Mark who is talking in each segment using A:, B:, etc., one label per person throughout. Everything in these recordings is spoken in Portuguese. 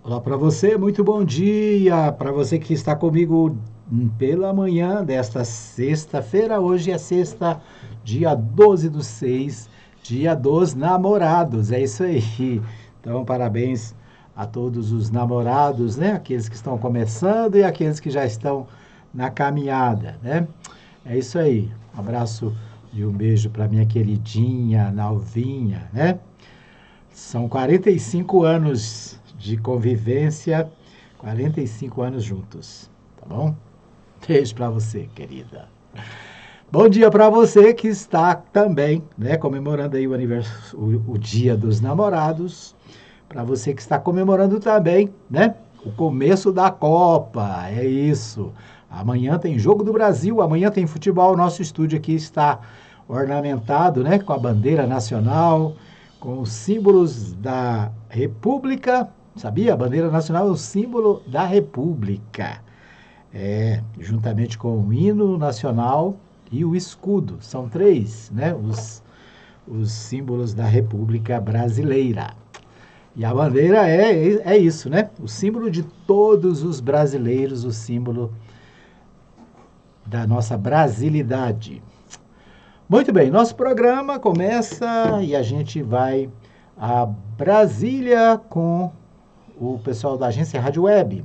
A: Olá para você, muito bom dia para você que está comigo pela manhã desta sexta-feira. Hoje é sexta, dia 12/6, dia dos namorados, é isso aí. Então, parabéns a todos os namorados, né? Aqueles que estão começando e aqueles que já estão na caminhada, né? É isso aí. Um abraço e um beijo para minha queridinha Nalvinha, né? São 45 anos de convivência, 45 anos juntos, tá bom? Beijo para você, querida. Bom dia para você que está também, né, comemorando aí o Dia dos Namorados. Para você que está comemorando também, né, o começo da Copa, é isso. Amanhã tem Jogo do Brasil, amanhã tem futebol. Nosso estúdio aqui está ornamentado, né, com a bandeira nacional, com os símbolos da República. Sabia? A bandeira nacional é o símbolo da República. Juntamente com o hino nacional e o escudo. São três, né? Os símbolos da República Brasileira. E a bandeira é isso, né? O símbolo de todos os brasileiros, o símbolo da nossa brasilidade. Muito bem, nosso programa começa e a gente vai a Brasília com o pessoal da agência Rádio Web.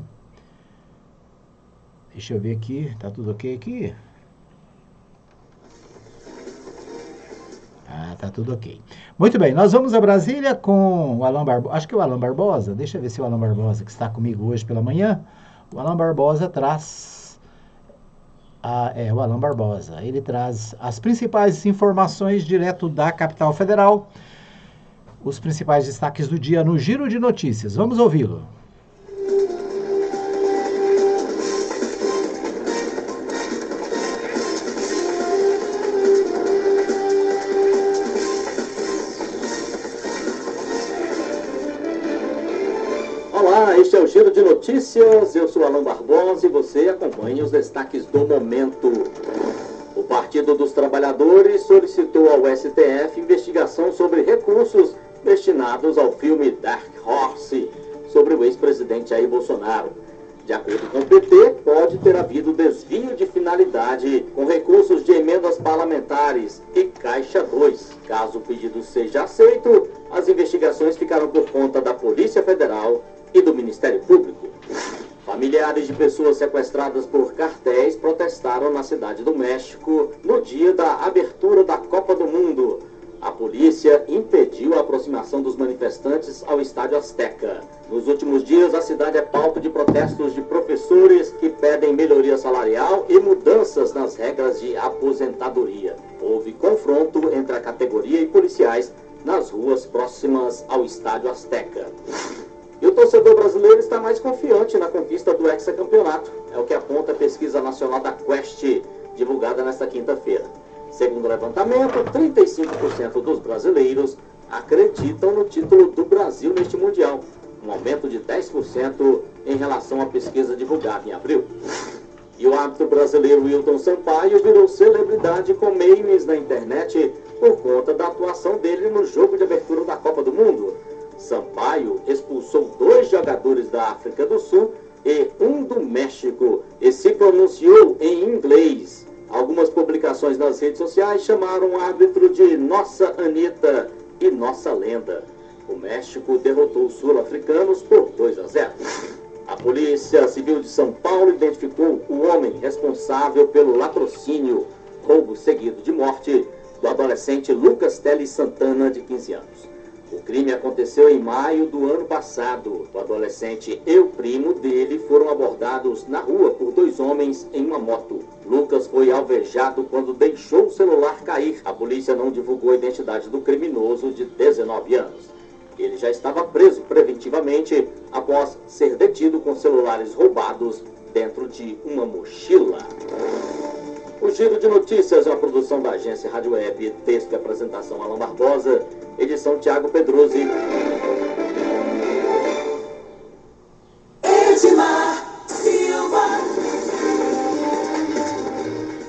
A: Deixa eu ver aqui, tá tudo ok aqui? Tá tudo ok. Muito bem, nós vamos a Brasília com o Alan Barbosa. Acho que é o Alan Barbosa. Deixa eu ver se é o Alan Barbosa que está comigo hoje pela manhã. O Alan Barbosa traz... o Alan Barbosa. Ele traz as principais informações direto da capital federal. Os principais destaques do dia no Giro de Notícias. Vamos ouvi-lo.
B: Olá, este é o Giro de Notícias. Eu sou Alan Barbosa e você acompanha os destaques do momento. O Partido dos Trabalhadores solicitou ao STF investigação sobre recursos destinados ao filme Dark Horse, sobre o ex-presidente Jair Bolsonaro. De acordo com o PT, pode ter havido desvio de finalidade com recursos de emendas parlamentares e Caixa 2. Caso o pedido seja aceito, as investigações ficarão por conta da Polícia Federal e do Ministério Público. Familiares de pessoas sequestradas por cartéis protestaram na Cidade do México no dia da abertura da Copa do Mundo. A polícia impediu a aproximação dos manifestantes ao Estádio Azteca. Nos últimos dias, a cidade é palco de protestos de professores que pedem melhoria salarial e mudanças nas regras de aposentadoria. Houve confronto entre a categoria e policiais nas ruas próximas ao Estádio Azteca. E o torcedor brasileiro está mais confiante na conquista do hexacampeonato. É o que aponta a pesquisa nacional da Quest, divulgada nesta quinta-feira. Segundo o levantamento, 35% dos brasileiros acreditam no título do Brasil neste Mundial, um aumento de 10% em relação à pesquisa divulgada em abril. E o árbitro brasileiro Wilton Sampaio virou celebridade com memes na internet por conta da atuação dele no jogo de abertura da Copa do Mundo. Sampaio expulsou 2 jogadores da África do Sul e um do México e se pronunciou em inglês. Algumas publicações nas redes sociais chamaram o árbitro de Nossa Anitta e Nossa Lenda. O México derrotou os sul-africanos por 2-0. A Polícia Civil de São Paulo identificou o homem responsável pelo latrocínio, roubo seguido de morte, do adolescente Lucas Teles Santana, de 15 anos. O crime aconteceu em maio do ano passado. O adolescente e o primo dele foram abordados na rua por 2 homens em uma moto. Lucas foi alvejado quando deixou o celular cair. A polícia não divulgou a identidade do criminoso de 19 anos. Ele já estava preso preventivamente após ser detido com celulares roubados dentro de uma mochila. O Giro de Notícias é uma produção da agência Rádio Web. Texto e apresentação Alan Barbosa. Edição Thiago Pedroso.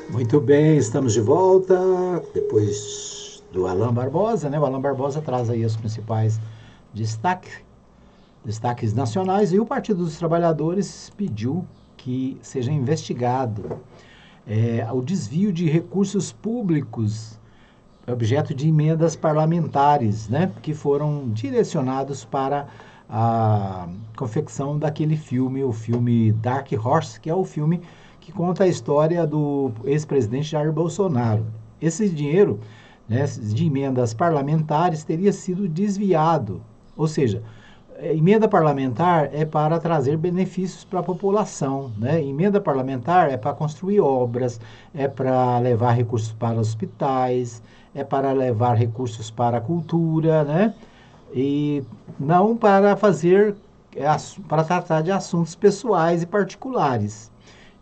A: Muito bem, estamos de volta depois do Alan Barbosa, né? O Alan Barbosa traz aí os principais destaques nacionais, e o Partido dos Trabalhadores pediu que seja investigado o desvio de recursos públicos objeto de emendas parlamentares, né? Que foram direcionados para a confecção daquele filme, o filme Dark Horse, que é o filme que conta a história do ex-presidente Jair Bolsonaro. Esse dinheiro, né, de emendas parlamentares teria sido desviado, ou seja, emenda parlamentar é para trazer benefícios para a população, né? Emenda parlamentar é para construir obras, é para levar recursos para hospitais, é para levar recursos para a cultura, né? E não para para tratar de assuntos pessoais e particulares.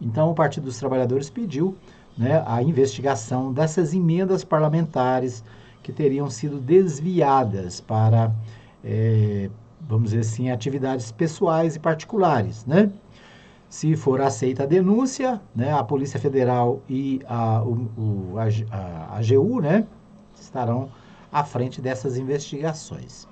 A: Então, o Partido dos Trabalhadores pediu, né, a investigação dessas emendas parlamentares que teriam sido desviadas para, vamos dizer assim, atividades pessoais e particulares, né? Se for aceita a denúncia, né, a Polícia Federal e a AGU, né, estarão à frente dessas investigações.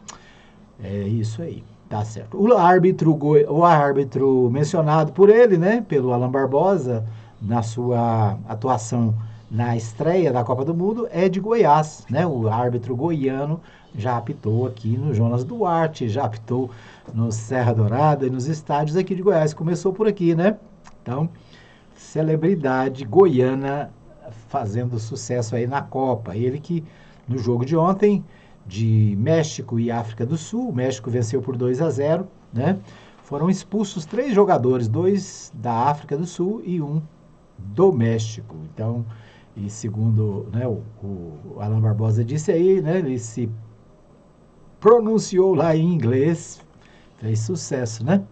A: É isso aí. Tá certo. O árbitro mencionado por ele, né, pelo Alan Barbosa, na sua atuação na estreia da Copa do Mundo, é de Goiás, né? O árbitro goiano já apitou aqui no Jonas Duarte, já apitou no Serra Dourada e nos estádios aqui de Goiás. Começou por aqui, né? Então, celebridade goiana fazendo sucesso aí na Copa. Ele que, no jogo de ontem, de México e África do Sul, o México venceu por 2-0, né? Foram expulsos 3 jogadores, 2 da África do Sul e 1 do México. Então, e segundo, né, o Alan Barbosa disse aí, né, ele se pronunciou lá em inglês, fez sucesso, né?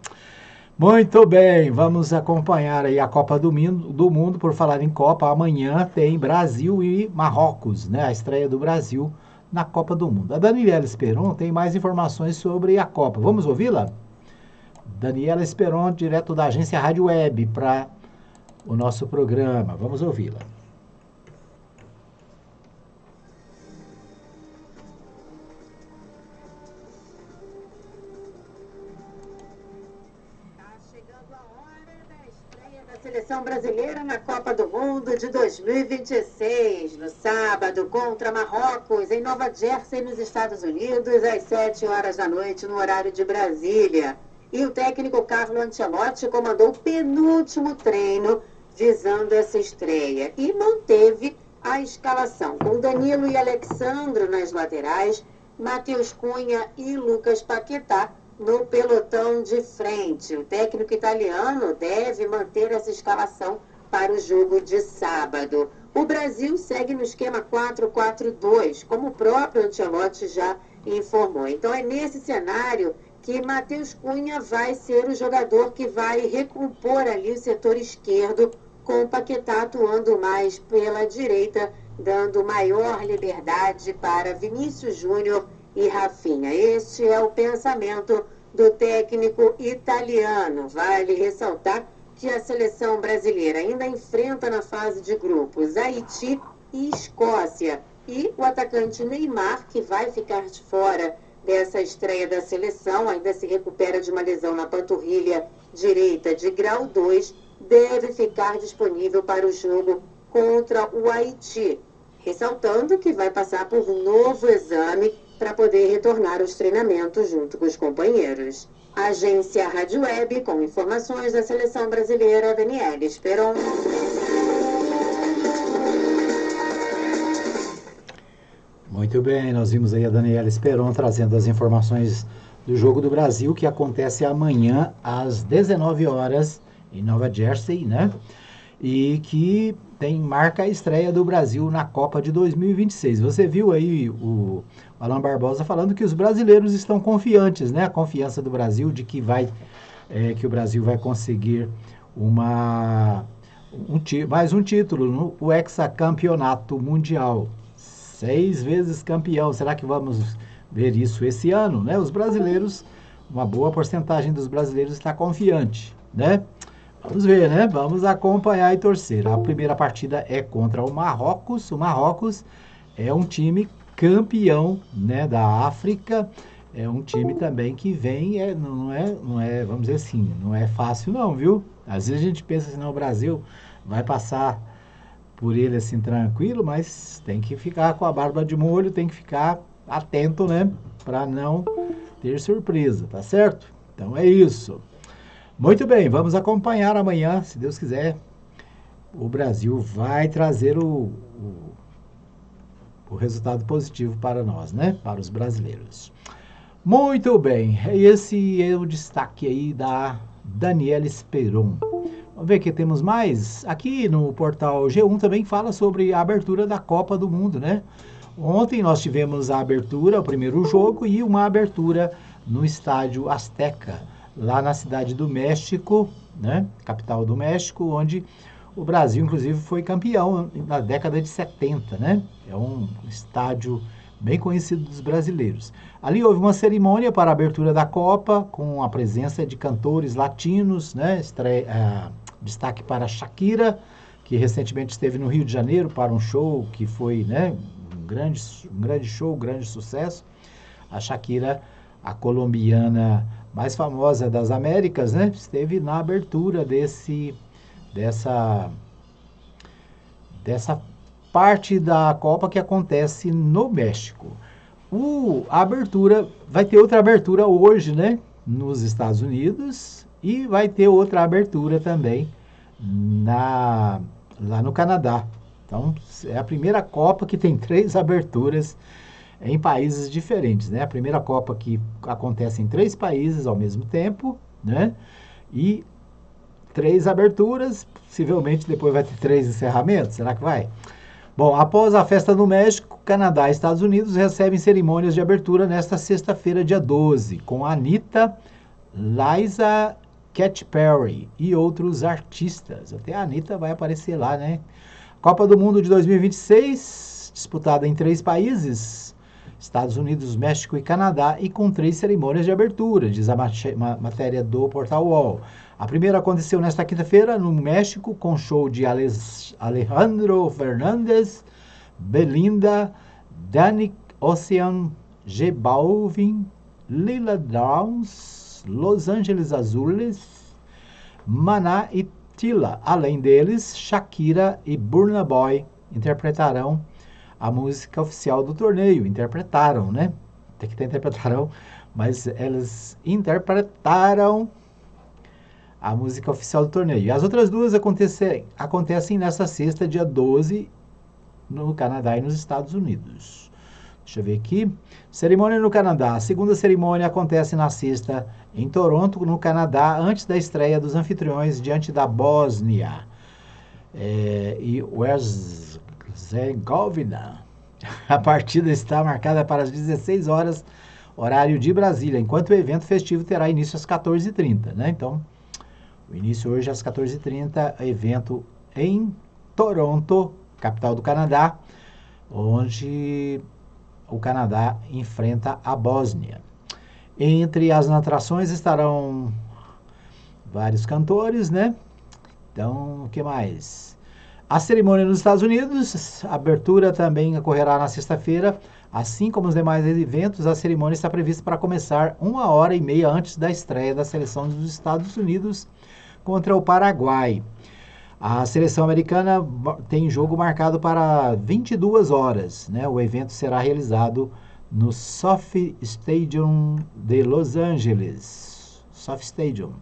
A: Muito bem, vamos acompanhar aí a Copa do Mundo. Por falar em Copa, amanhã tem Brasil e Marrocos, né? A estreia do Brasil na Copa do Mundo. A Daniela Esperon tem mais informações sobre a Copa. Vamos ouvi-la? Daniela Esperon, direto da agência Rádio Web, para o nosso programa. Vamos ouvi-la.
C: Seleção brasileira na Copa do Mundo de 2026, no sábado, contra Marrocos, em Nova Jersey, nos Estados Unidos, às 7 horas da noite, no horário de Brasília. E o técnico Carlo Ancelotti comandou o penúltimo treino visando essa estreia e manteve a escalação, com Danilo e Alexandro nas laterais, Matheus Cunha e Lucas Paquetá no pelotão de frente. O técnico italiano deve manter essa escalação para o jogo de sábado. O Brasil segue no esquema 4-4-2, como o próprio Ancelotti já informou. Então é nesse cenário que Matheus Cunha vai ser o jogador que vai recompor ali o setor esquerdo, com o Paquetá atuando mais pela direita, dando maior liberdade para Vinícius Júnior e Rafinha. Este é o pensamento do técnico italiano. Vale ressaltar que a seleção brasileira ainda enfrenta na fase de grupos Haiti e Escócia. E o atacante Neymar, que vai ficar de fora dessa estreia da seleção, ainda se recupera de uma lesão na panturrilha direita de grau 2, deve ficar disponível para o jogo contra o Haiti. Ressaltando que vai passar por um novo exame para poder retornar aos treinamentos junto com os companheiros. Agência Rádio Web, com informações da seleção brasileira, Daniela Esperon.
A: Muito bem, nós vimos aí a Daniela Esperon trazendo as informações do Jogo do Brasil, que acontece amanhã às 19 horas em Nova Jersey, né? e que marca a estreia do Brasil na Copa de 2026. Você viu aí o Alan Barbosa falando que os brasileiros estão confiantes, né? A confiança do Brasil de que que o Brasil vai conseguir mais um título no hexacampeonato mundial. 6 vezes campeão. Será que vamos ver isso esse ano, né? Os brasileiros, uma boa porcentagem dos brasileiros está confiante, né? Vamos ver, né? Vamos acompanhar e torcer. A primeira partida é contra o Marrocos. O Marrocos é um time campeão, né, da África. É um time também que vem, não é, vamos dizer assim, não é fácil não, viu? Às vezes a gente pensa assim, não, o Brasil vai passar por ele assim tranquilo, mas tem que ficar com a barba de molho, tem que ficar atento, né? Para não ter surpresa, tá certo? Então é isso. Muito bem, vamos acompanhar amanhã, se Deus quiser. O Brasil vai trazer o resultado positivo para nós, né? Para os brasileiros. Muito bem, esse é o destaque aí da Daniela Esperon. Vamos ver o que temos mais. Aqui no portal G1 também fala sobre a abertura da Copa do Mundo, né? Ontem nós tivemos a abertura, o primeiro jogo, e uma abertura no estádio Azteca, lá na cidade do México, né? Capital do México, onde o Brasil, inclusive, foi campeão na década de 70, né? É um estádio bem conhecido dos brasileiros. Ali houve uma cerimônia para a abertura da Copa, com a presença de cantores latinos, né? Destaque para Shakira, que recentemente esteve no Rio de Janeiro para um show que foi, né, um grande show, um grande sucesso. A Shakira, a colombiana mais famosa das Américas, né, esteve na abertura dessa parte da Copa que acontece no México. A abertura, vai ter outra abertura hoje, né, nos Estados Unidos, e vai ter outra abertura também lá no Canadá. Então, é a primeira Copa que tem 3 aberturas em países diferentes, né? A primeira Copa que acontece em 3 países ao mesmo tempo, né? E 3 aberturas, possivelmente depois vai ter 3 encerramentos, será que vai? Bom, após a festa no México, Canadá e Estados Unidos recebem cerimônias de abertura nesta sexta-feira, dia 12, com a Anitta, Liza, Katy Perry e outros artistas. Até a Anitta vai aparecer lá, né? Copa do Mundo de 2026, disputada em 3 países, Estados Unidos, México e Canadá, e com 3 cerimônias de abertura, diz a matéria do Portal UOL. A primeira aconteceu nesta quinta-feira, no México, com show de Alejandro Fernández, Belinda, Danny Ocean, J Balvin, Lila Downs, Los Angeles Azules, Maná e Tila. Além deles, Shakira e Burna Boy interpretarão a música oficial do torneio. Interpretaram, né? Tem que ter interpretaram, mas elas interpretaram a música oficial do torneio. E as outras duas acontecem nesta sexta, dia 12, no Canadá e nos Estados Unidos. Deixa eu ver aqui. Cerimônia no Canadá. A segunda cerimônia acontece na sexta em Toronto, no Canadá, antes da estreia dos anfitriões diante da Bósnia e Herzegovina. A partida está marcada para as 16 horas, horário de Brasília, enquanto o evento festivo terá início às 14h30, né? Então, o início hoje às 14h30, evento em Toronto, capital do Canadá, onde o Canadá enfrenta a Bósnia. Entre as atrações estarão vários cantores, né? Então, o que mais? A cerimônia nos Estados Unidos, a abertura também ocorrerá na sexta-feira. Assim como os demais eventos, a cerimônia está prevista para começar 1h30 antes da estreia da seleção dos Estados Unidos contra o Paraguai. A seleção americana tem jogo marcado para 22 horas, né? O evento será realizado no SoFi Stadium de Los Angeles. SoFi Stadium.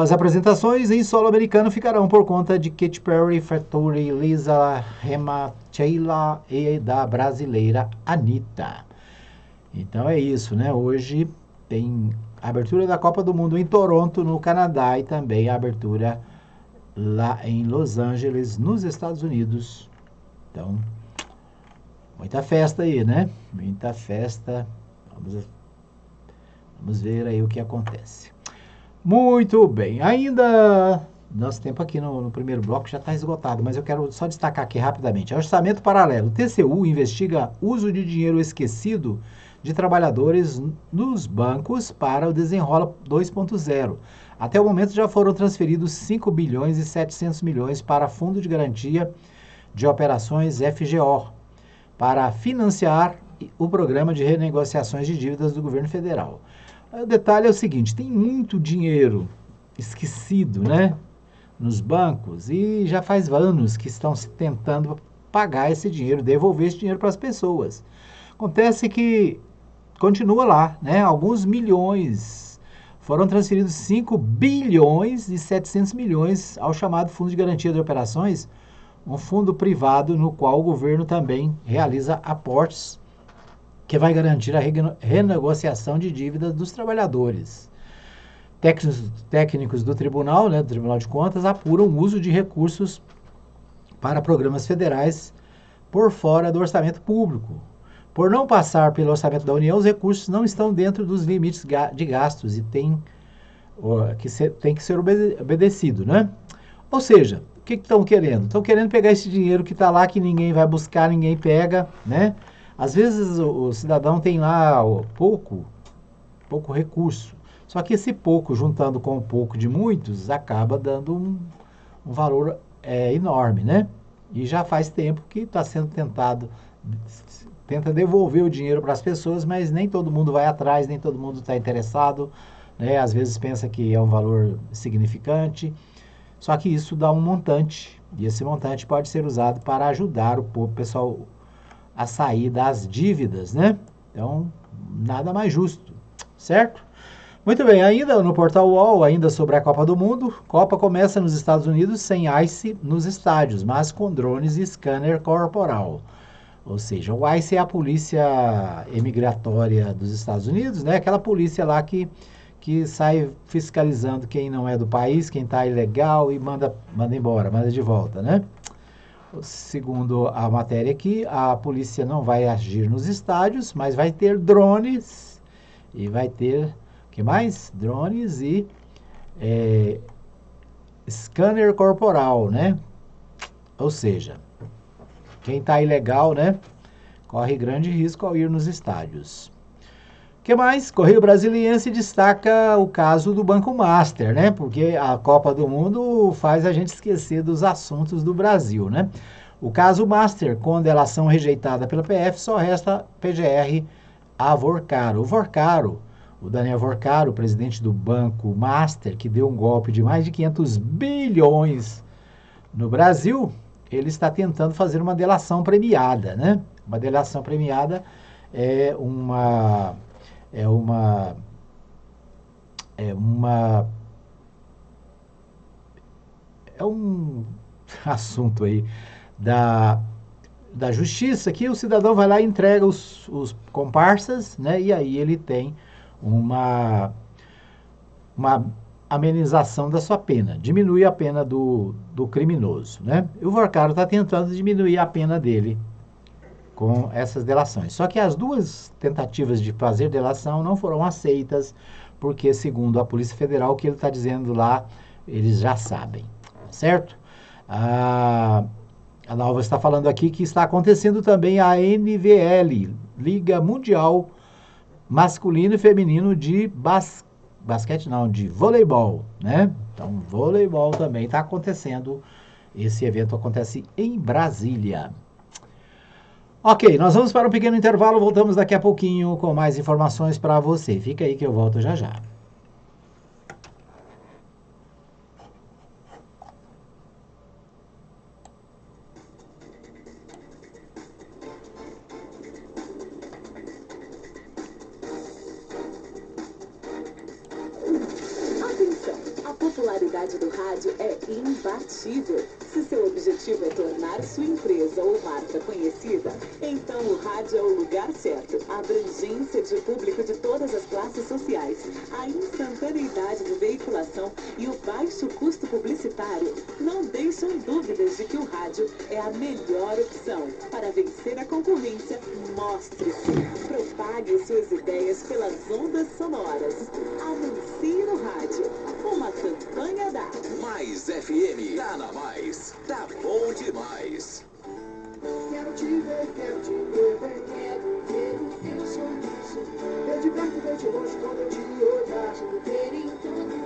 A: As apresentações em solo americano ficarão por conta de Katy Perry, Faturi, Lisa, Rema, Sheila e da brasileira Anitta. Então é isso, né? Hoje tem a abertura da Copa do Mundo em Toronto, no Canadá, e também a abertura lá em Los Angeles, nos Estados Unidos. Então, muita festa aí, né? Muita festa. Vamos ver aí o que acontece. Muito bem. Ainda, nosso tempo aqui no primeiro bloco já está esgotado, mas eu quero só destacar aqui rapidamente. Orçamento paralelo. O TCU investiga uso de dinheiro esquecido de trabalhadores nos bancos para o Desenrola 2.0. Até o momento já foram transferidos 5 bilhões e 700 milhões para Fundo de Garantia de Operações FGO, para financiar o programa de renegociações de dívidas do governo federal. O detalhe é o seguinte, tem muito dinheiro esquecido, né, nos bancos, e já faz anos que estão se tentando pagar esse dinheiro, devolver esse dinheiro para as pessoas. Acontece que continua lá, né, alguns milhões, foram transferidos 5 bilhões e 700 milhões ao chamado Fundo de Garantia de Operações, um fundo privado no qual o governo também realiza aportes que vai garantir a renegociação de dívidas dos trabalhadores. Técnicos do tribunal, né, do Tribunal de Contas, apuram o uso de recursos para programas federais por fora do orçamento público. Por não passar pelo orçamento da União, os recursos não estão dentro dos limites de gastos e tem que ser obedecido, né? Ou seja, o que estão querendo? Estão querendo pegar esse dinheiro que está lá, que ninguém vai buscar, ninguém pega, né? Às vezes o cidadão tem lá pouco recurso, só que esse pouco, juntando com o pouco de muitos, acaba dando um valor enorme, né? E já faz tempo que está sendo tenta devolver o dinheiro para as pessoas, mas nem todo mundo vai atrás, nem todo mundo está interessado, né? Às vezes pensa que é um valor significante, só que isso dá um montante, e esse montante pode ser usado para ajudar o pessoal a sair das dívidas, né? Então, nada mais justo, certo? Muito bem, ainda no Portal UOL, ainda sobre a Copa do Mundo, Copa começa nos Estados Unidos sem ICE nos estádios, mas com drones e scanner corporal. Ou seja, o ICE é a polícia imigratória dos Estados Unidos, né? Aquela polícia lá que sai fiscalizando quem não é do país, quem está ilegal e manda embora, manda de volta, né? Segundo a matéria aqui, a polícia não vai agir nos estádios, mas vai ter drones e vai ter, o que mais? Drones e scanner corporal, né? Ou seja, quem está ilegal, né, corre grande risco ao ir nos estádios. O que mais? Correio Brasiliense destaca o caso do Banco Master, né? Porque a Copa do Mundo faz a gente esquecer dos assuntos do Brasil, né? O caso Master, com delação rejeitada pela PF, só resta PGR a Vorcaro. O Daniel Vorcaro, presidente do Banco Master, que deu um golpe de mais de 500 bilhões no Brasil, ele está tentando fazer uma delação premiada, né? Uma delação premiada é um assunto aí da justiça, que o cidadão vai lá e entrega os comparsas, né? E aí ele tem uma amenização da sua pena, diminui a pena do criminoso, né? E o Vorcaro está tentando diminuir a pena dele com essas delações. Só que as duas tentativas de fazer delação não foram aceitas, porque, segundo a Polícia Federal, o que ele está dizendo lá, eles já sabem, certo? A Nalva está falando aqui que está acontecendo também a NVL, Liga Mundial Masculino e Feminino de basquete não, de voleibol, né? Então, voleibol também está acontecendo. Esse evento acontece em Brasília. Ok, nós vamos para um pequeno intervalo, voltamos daqui a pouquinho com mais informações para você. Fica aí que eu volto já já.
D: Do rádio é imbatível. Se seu objetivo é tornar sua empresa ou marca conhecida, então o rádio é o lugar certo. A abrangência de público de todas as classes sociais, a instantaneidade de veiculação e o baixo custo publicitário não dúvidas de que o rádio é a melhor opção para vencer a concorrência. Mostre-se. Propague suas ideias pelas ondas sonoras. Anuncie no rádio. Uma campanha da
E: Mais FM. Tá na Mais. Tá bom demais.
F: Quero te ver, quero quero ver o teu sorriso. Ver de perto, ver de longe, quando eu te olhar, ver em tudo.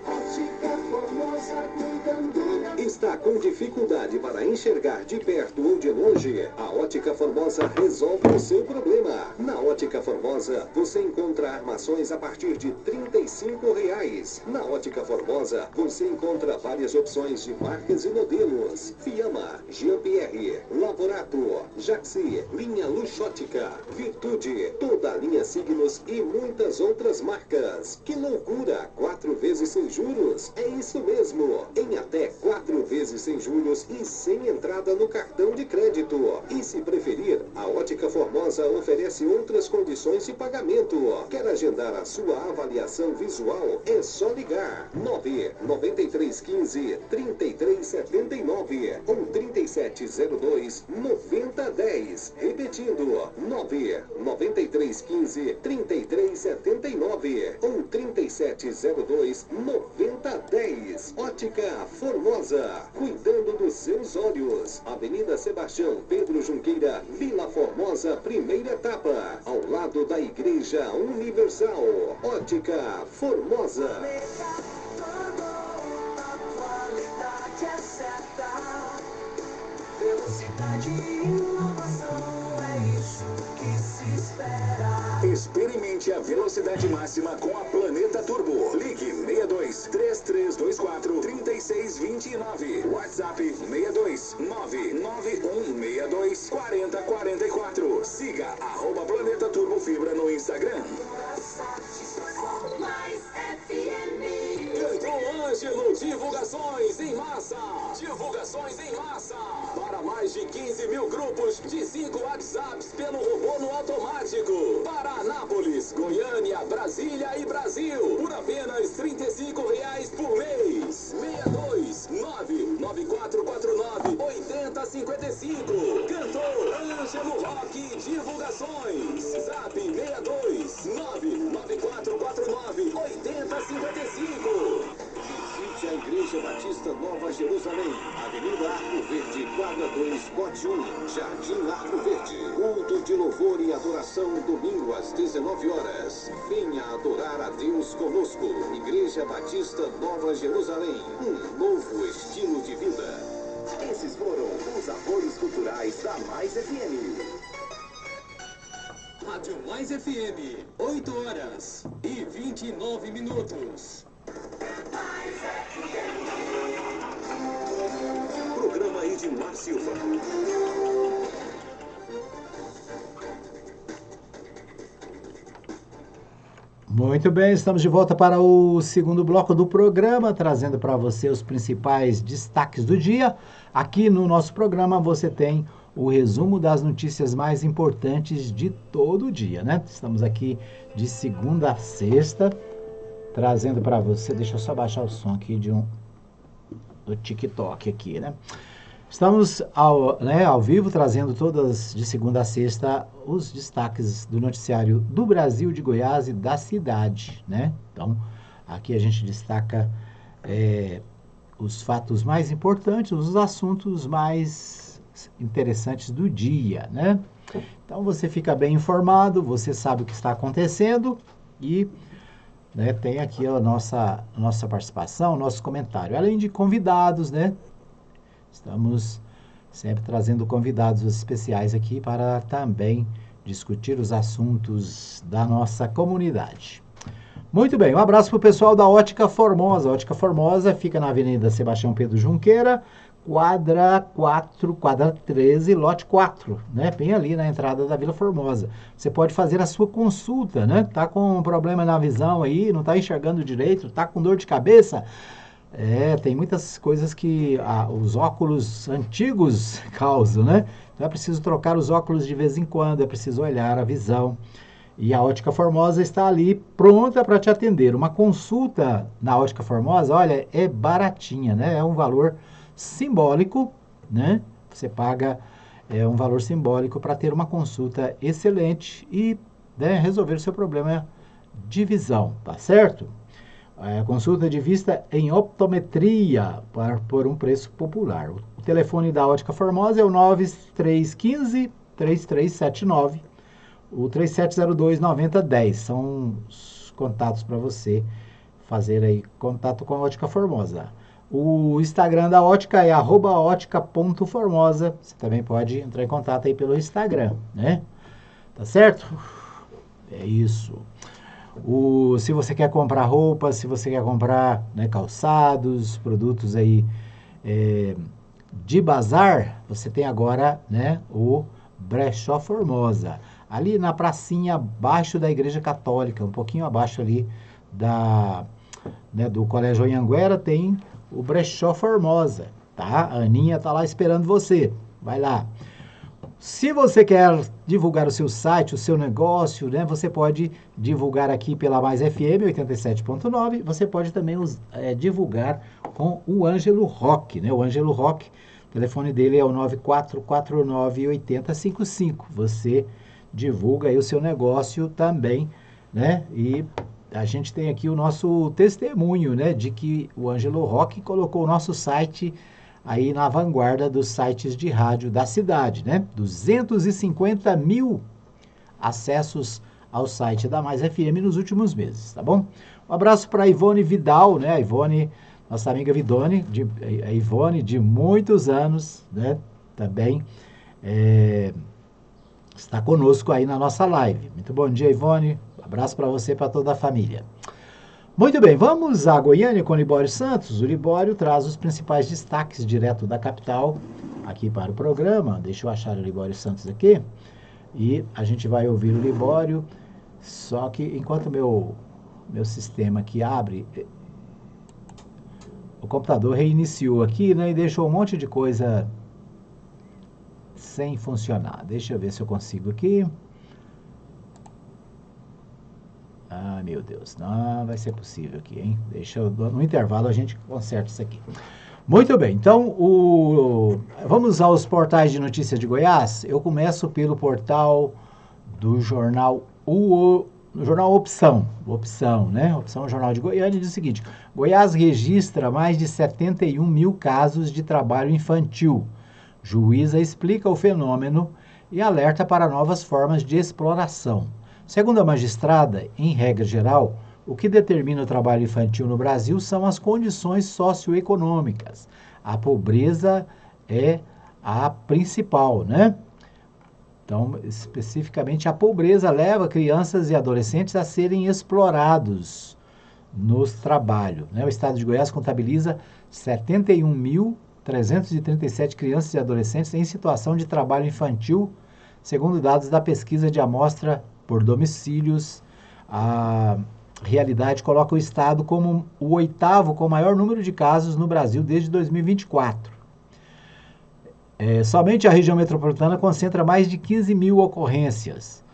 F: Ótica Formosa, cuidando da...
E: Está com dificuldade para enxergar de perto ou de longe? A Ótica Formosa resolve o seu problema. Na Ótica Formosa, você encontra armações a partir de R$ 35. Na Ótica Formosa, você encontra várias opções de marcas e modelos. Fiamma, Jean-Pierre, Lavorato, Jaxi, linha Luxótica, Virtude, toda a linha Signos e muitas outras marcas. Que loucura! 4 vezes sem juros? É isso mesmo! Em até 4 vezes sem juros e sem entrada no cartão de crédito. E se preferir, a Ótica Formosa oferece outras condições de pagamento. Quer agendar a sua avaliação visual? É só ligar 99315 3379 ou 3702 9010. Repetindo, 99315 3379 ou 3702 9010. Ótica Formosa, cuidando dos seus olhos. Avenida Sebastião Pedro Junqueira, Vila Formosa, primeira etapa, ao lado da Igreja Universal. Ótica Formosa.
F: Velocidade e inovação, é isso que se espera.
E: Experimente a velocidade máxima com a Planeta Turbo. Ligue 62 3324 3629. WhatsApp 62 99162 4044. Siga @Planeta Turbo Fibra no Instagram.
F: Mais FM.
E: Entrou Ângelo Divulgações em Massa. Divulgações em massa. Para mais de 15 mil grupos de 5 WhatsApps pelo robô no automático. Para Anápolis, Goiânia, Brasília e Brasil. Por apenas R$ 35 por mês. 62 99449 8055. Cantor Ângelo Rock Divulgações. Zap 62 99449 8055. Visite a Igreja Batista Nova Jerusalém, Avenida Arco Verde, quadra 2, lote 1, Jardim Arco Verde. Culto de louvor e adoração, domingo às 19 horas. Venha adorar a Deus conosco. Igreja Batista Nova Jerusalém, um novo estilo de vida. Esses foram os apoios culturais da Mais FM. Rádio Mais FM, 8 horas e 29 minutos. Programa Edmar Silva.
A: Muito bem, estamos de volta para o segundo bloco do programa, trazendo para você os principais destaques do dia. Aqui no nosso programa você tem o resumo das notícias mais importantes de todo o dia, né? Estamos aqui de segunda a sexta, trazendo para você, deixa eu só baixar o som aqui do TikTok aqui, né? Estamos ao vivo, trazendo todas de segunda a sexta os destaques do noticiário do Brasil, de Goiás e da cidade, né? Então, aqui a gente destaca os fatos mais importantes, os assuntos mais interessantes do dia, né? Então, você fica bem informado, você sabe o que está acontecendo e... tem aqui a nossa participação, nosso comentário. Além de convidados, né? Estamos sempre trazendo convidados especiais aqui para também discutir os assuntos da nossa comunidade. Muito bem, um abraço para o pessoal da Ótica Formosa. A Ótica Formosa fica na Avenida Sebastião Pedro Junqueira, quadra 13, lote 4, né? Bem ali na entrada da Vila Formosa. Você pode fazer a sua consulta, né? Tá com um problema na visão aí, não tá enxergando direito, tá com dor de cabeça? Tem muitas coisas que os óculos antigos causam, né? Então é preciso trocar os óculos de vez em quando, é preciso olhar a visão. E a Ótica Formosa está ali pronta para te atender. Uma consulta na Ótica Formosa, olha, é baratinha, né? É um valor simbólico, né? Você paga um valor simbólico para ter uma consulta excelente e, né, resolver o seu problema de visão, tá certo? Consulta de vista em optometria por um preço popular. O telefone da Ótica Formosa é o 9315-3379. O 3702-9010 são os contatos para você fazer aí contato com a Ótica Formosa. O Instagram da Ótica é @ótica.formosa. Você também pode entrar em contato aí pelo Instagram, né? Tá certo? É isso. Se você quer comprar roupas, se você quer comprar, né, calçados, produtos aí de bazar, você tem agora, né, o Brechó Formosa. Ali na pracinha abaixo da Igreja Católica, um pouquinho abaixo ali do Colégio Anhanguera, tem o Brechó Formosa, tá? A Aninha tá lá esperando você. Vai lá. Se você quer divulgar o seu site, o seu negócio, né, você pode divulgar aqui pela Mais FM 87.9. Você pode também divulgar com o Ângelo Rock, né? O Ângelo Rock, o telefone dele é o 9449-8055. Você divulga aí o seu negócio também, né? E a gente tem aqui o nosso testemunho, né, de que o Ângelo Rock colocou o nosso site aí na vanguarda dos sites de rádio da cidade, né? 250 mil acessos ao site da Mais FM nos últimos meses, tá bom? Um abraço para a Ivone Vidal, né? A Ivone, nossa amiga a Ivone de muitos anos, né? Também está conosco aí na nossa live. Muito bom dia, Ivone. Um abraço para você e para toda a família. Muito bem, vamos a Goiânia com o Libório Santos. O Libório traz os principais destaques direto da capital aqui para o programa. Deixa eu achar o Libório Santos aqui. E a gente vai ouvir o Libório. Só que enquanto meu sistema aqui abre, o computador reiniciou aqui, né, e deixou um monte de coisa sem funcionar. Deixa eu ver se eu consigo aqui. Ah, meu Deus, não vai ser possível aqui, hein? No intervalo a gente conserta isso aqui. Muito bem, então vamos aos portais de notícias de Goiás. Eu começo pelo portal do jornal Opção, né? Opção Jornal de Goiânia diz o seguinte: Goiás registra mais de 71 mil casos de trabalho infantil. Juíza explica o fenômeno e alerta para novas formas de exploração. Segundo a magistrada, em regra geral, o que determina o trabalho infantil no Brasil são as condições socioeconômicas. A pobreza é a principal, né? Então, especificamente, a pobreza leva crianças e adolescentes a serem explorados nos trabalhos, né? O estado de Goiás contabiliza 71.337 crianças e adolescentes em situação de trabalho infantil, segundo dados da pesquisa de amostra por domicílios. A realidade coloca o estado como o 8º com maior número de casos no Brasil desde 2024. Somente a região metropolitana concentra mais de 15 mil ocorrências.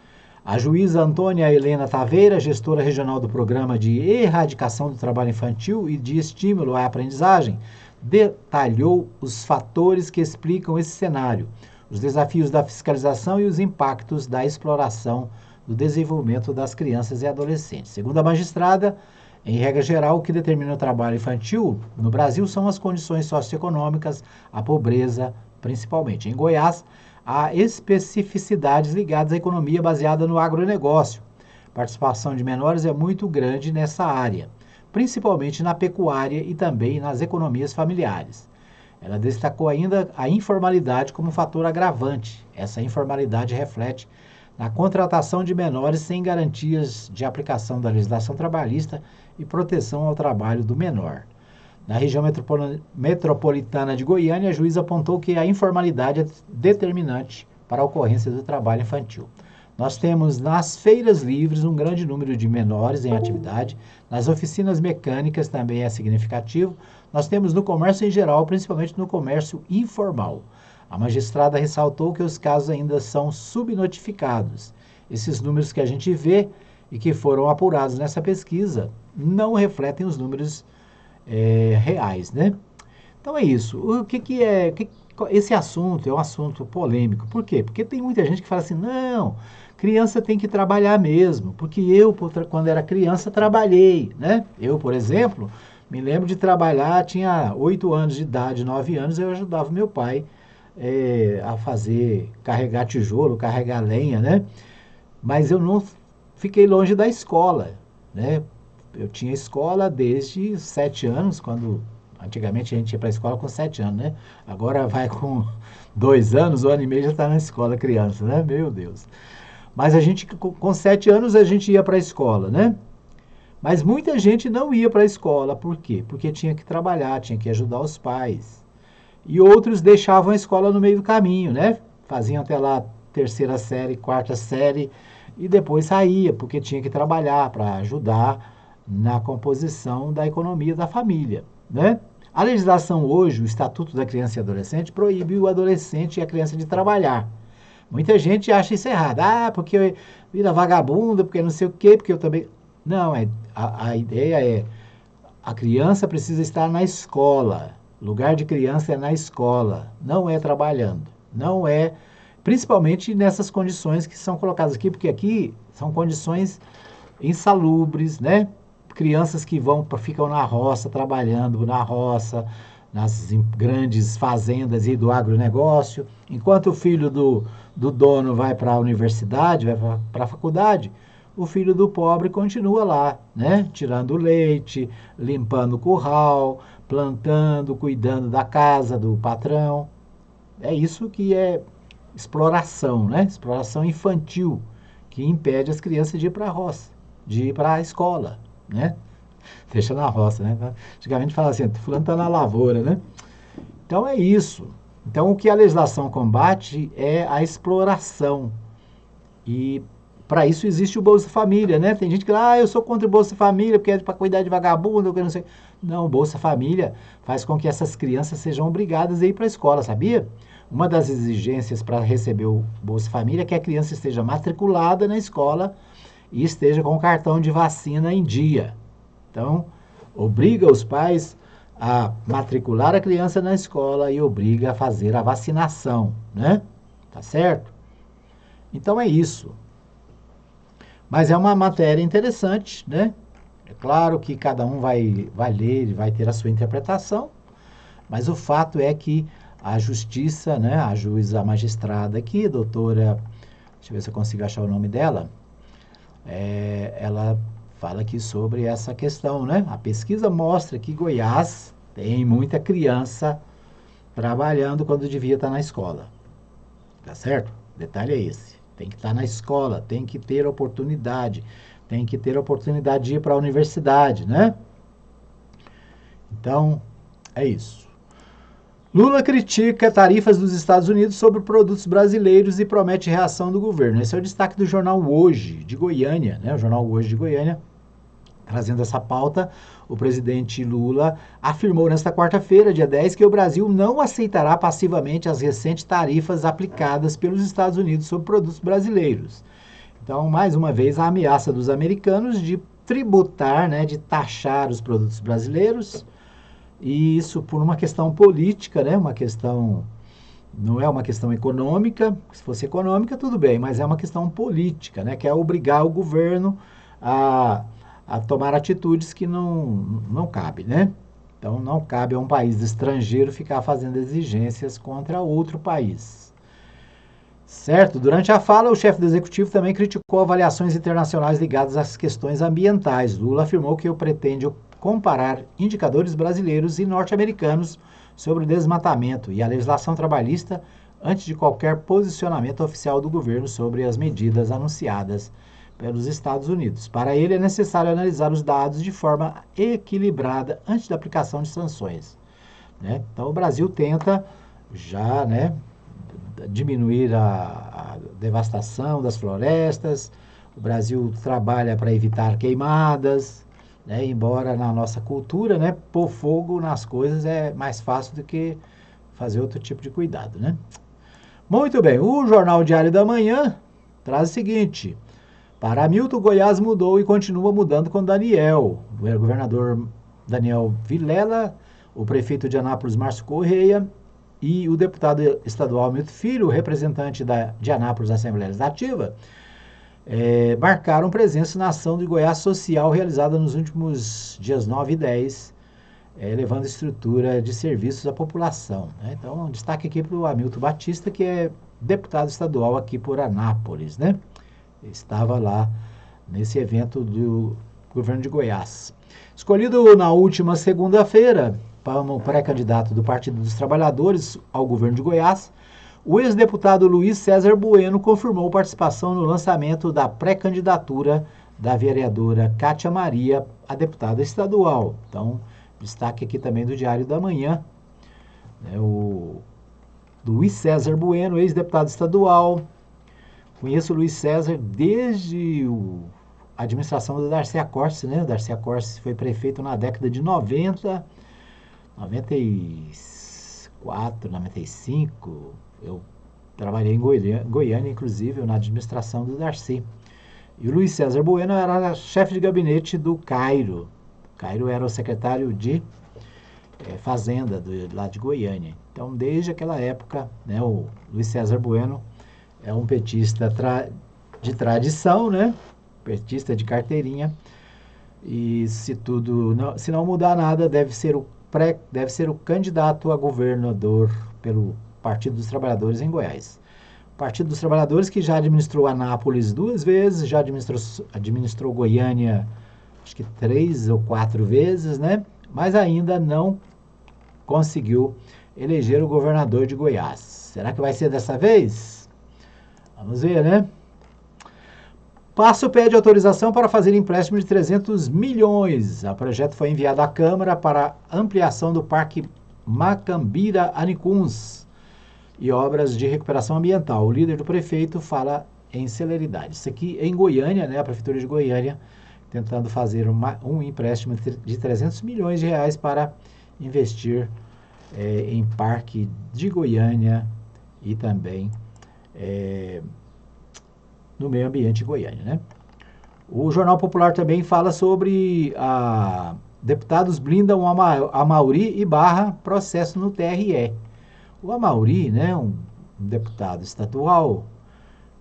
A: A juíza Antônia Helena Taveira, gestora regional do Programa de Erradicação do Trabalho Infantil e de Estímulo à Aprendizagem, detalhou os fatores que explicam esse cenário, os desafios da fiscalização e os impactos da exploração do desenvolvimento das crianças e adolescentes. Segundo a magistrada, em regra geral, o que determina o trabalho infantil no Brasil são as condições socioeconômicas, a pobreza, principalmente. Em Goiás, há especificidades ligadas à economia baseada no agronegócio. A participação de menores é muito grande nessa área, principalmente na pecuária e também nas economias familiares. Ela destacou ainda a informalidade como fator agravante. Essa informalidade reflete na contratação de menores sem garantias de aplicação da legislação trabalhista e proteção ao trabalho do menor. Na região metropolitana de Goiânia, a juíza apontou que a informalidade é determinante para a ocorrência do trabalho infantil. Nós temos nas feiras livres um grande número de menores em atividade, nas oficinas mecânicas também é significativo, nós temos no comércio em geral, principalmente no comércio informal. A magistrada ressaltou que os casos ainda são subnotificados esses números que a gente vê e que foram apurados nessa pesquisa não refletem os números reais, né? Então é isso. O que é... esse assunto é um assunto polêmico. Por quê? Porque tem muita gente que fala assim, não, criança tem que trabalhar mesmo, porque eu, quando era criança, trabalhei, né? Eu, por exemplo, me lembro de trabalhar, tinha 8 anos de idade, 9 anos, eu ajudava meu pai a carregar tijolo, carregar lenha, né? Mas eu não fiquei longe da escola, né? Eu tinha escola desde 7 anos, quando antigamente a gente ia para a escola com 7 anos, né? Agora vai com 2 anos, 1 ano e meio já está na escola criança, né? Meu Deus. Mas a gente, com 7 anos, a gente ia para a escola, né? Mas muita gente não ia para a escola. Por quê? Porque tinha que trabalhar, tinha que ajudar os pais. E outros deixavam a escola no meio do caminho, né? Faziam até lá 3ª série, 4ª série e depois saía, porque tinha que trabalhar para ajudar na composição da economia da família, né? A legislação hoje, o Estatuto da Criança e Adolescente, proíbe o adolescente e a criança de trabalhar. Muita gente acha isso errado. Ah, porque eu vira vagabunda, porque não sei o quê, porque eu também... Não, a ideia é, a criança precisa estar na escola. Lugar de criança é na escola, não é trabalhando. Não é, principalmente nessas condições que são colocadas aqui, porque aqui são condições insalubres, né? Crianças que ficam na roça, trabalhando na roça, nas grandes fazendas e do agronegócio, enquanto o filho do dono vai para a universidade, vai para a faculdade, o filho do pobre continua lá, né? Tirando leite, limpando o curral, plantando, cuidando da casa do patrão. É isso que é exploração, né? Exploração infantil, que impede as crianças de ir para a roça, de ir para a escola, né? Deixa na roça, né? Antigamente falava assim, fulano está na lavoura, né? Então é isso. Então o que a legislação combate é a exploração. E para isso existe o Bolsa Família, né? Tem gente que fala, eu sou contra o Bolsa Família porque é para cuidar de vagabundo, eu não sei. Não, o Bolsa Família faz com que essas crianças sejam obrigadas a ir para a escola, sabia? Uma das exigências para receber o Bolsa Família é que a criança esteja matriculada na escola e esteja com o cartão de vacina em dia. Então, obriga os pais a matricular a criança na escola e obriga a fazer a vacinação, né? Tá certo? Então é isso. Mas é uma matéria interessante, né? É claro que cada um vai ler e vai ter a sua interpretação, mas o fato é que a justiça, né, a magistrada aqui, doutora, deixa eu ver se eu consigo achar o nome dela, ela fala aqui sobre essa questão, né? A pesquisa mostra que Goiás tem muita criança trabalhando quando devia estar na escola. Tá certo? O detalhe é esse. Tem que estar na escola, tem que ter oportunidade de ir para a universidade, né? Então, é isso. Lula critica tarifas dos Estados Unidos sobre produtos brasileiros e promete reação do governo. Esse é o destaque do jornal Hoje, de Goiânia, né? O jornal Hoje de Goiânia, trazendo essa pauta. O presidente Lula afirmou nesta quarta-feira, dia 10, que o Brasil não aceitará passivamente as recentes tarifas aplicadas pelos Estados Unidos sobre produtos brasileiros. Então, mais uma vez, a ameaça dos americanos de tributar, né, de taxar os produtos brasileiros, e isso por uma questão política, né, não é uma questão econômica. Se fosse econômica, tudo bem, mas é uma questão política, né, que é obrigar o governo a tomar atitudes que não cabe, né? Então, não cabe a um país estrangeiro ficar fazendo exigências contra outro país. Certo? Durante a fala, o chefe do executivo também criticou avaliações internacionais ligadas às questões ambientais. Lula afirmou que pretende comparar indicadores brasileiros e norte-americanos sobre o desmatamento e a legislação trabalhista antes de qualquer posicionamento oficial do governo sobre as medidas anunciadas pelos Estados Unidos. Para ele, é necessário analisar os dados de forma equilibrada antes da aplicação de sanções, né? Então, o Brasil tenta já, né, diminuir a devastação das florestas. O Brasil trabalha para evitar queimadas, né? Embora na nossa cultura, né, pôr fogo nas coisas é mais fácil do que fazer outro tipo de cuidado, né? Muito bem, o Jornal Diário da Manhã traz o seguinte: Para Hamilton, Goiás mudou e continua mudando com Daniel. O governador Daniel Vilela, o prefeito de Anápolis, Márcio Correia, e o deputado estadual Hamilton Filho, representante de Anápolis na Assembleia Legislativa, marcaram presença na ação de Goiás Social realizada nos últimos dias 9 e 10, levando estrutura de serviços à população. Né? Então, destaque aqui para o Hamilton Batista, que é deputado estadual aqui por Anápolis, né? Estava lá nesse evento do governo de Goiás. Escolhido na última segunda-feira como pré-candidato do Partido dos Trabalhadores ao governo de Goiás, o ex-deputado Luiz César Bueno confirmou participação no lançamento da pré-candidatura da vereadora Cátia Maria a deputada estadual. Então, destaque aqui também do Diário da Manhã, né, o Luiz César Bueno, ex-deputado estadual. Conheço o Luiz César desde a administração do Darcy Accorsi, né? O Darcy Accorsi foi prefeito na década de 90, 94, 95. Eu trabalhei em Goiânia, inclusive, na administração do Darcy. E o Luiz César Bueno era chefe de gabinete do Cairo. Cairo era o secretário de Fazenda lá de Goiânia. Então, desde aquela época, né, o Luiz César Bueno é um petista de tradição, né? Petista de carteirinha. E se não mudar nada, deve ser o candidato a governador pelo Partido dos Trabalhadores em Goiás. Partido dos Trabalhadores que já administrou Anápolis 2 vezes, já administrou Goiânia, acho que 3 ou 4 vezes, né? Mas ainda não conseguiu eleger o governador de Goiás. Será que vai ser dessa vez? Vamos ver, né? Passo pede autorização para fazer empréstimo de 300 milhões. O projeto foi enviado à Câmara para ampliação do Parque Macambira-Anicuns e obras de recuperação ambiental. O líder do prefeito fala em celeridade. Isso aqui em Goiânia, né? A Prefeitura de Goiânia tentando fazer um empréstimo de 300 milhões de reais para investir em Parque de Goiânia e também no meio ambiente de Goiânia, né? O Jornal Popular também fala sobre deputados blindam Amauri e barra processo no TRE. O Amauri, né, um deputado estadual